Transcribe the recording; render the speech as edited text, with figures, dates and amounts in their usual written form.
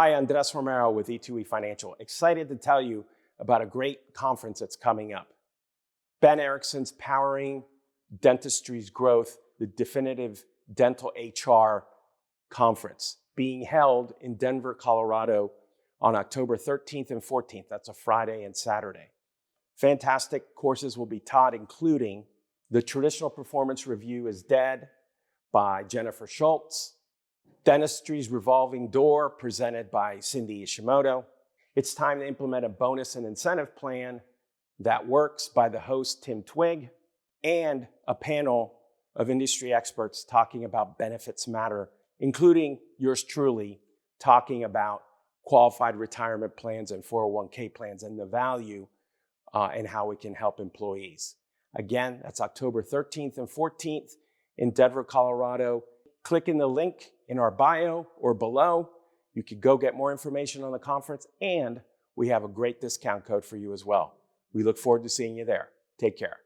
Hi, Andres Romero with E2E Financial. Excited to tell you about a great conference that's coming up. Ben Erickson's Powering Dentistry's Growth, the Definitive Dental HR Conference, being held in Denver, Colorado on October 13th and 14th. That's a Friday and Saturday. Fantastic courses will be taught, including The Traditional Performance Review is Dead by Jennifer Schultz, Dentistry's Revolving Door presented by Cindy Ishimoto, It's Time to Implement a Bonus and Incentive Plan That Works by the host Tim Twigg, and a panel of industry experts talking about benefits matter, including yours truly talking about qualified retirement plans and 401k plans and the value and how it can help employees. Again, that's October 13th and 14th in Denver, Colorado. Click in the link in our bio or below. You could go get more information on the conference, and we have a great discount code for you as well. We look forward to seeing you there. Take care.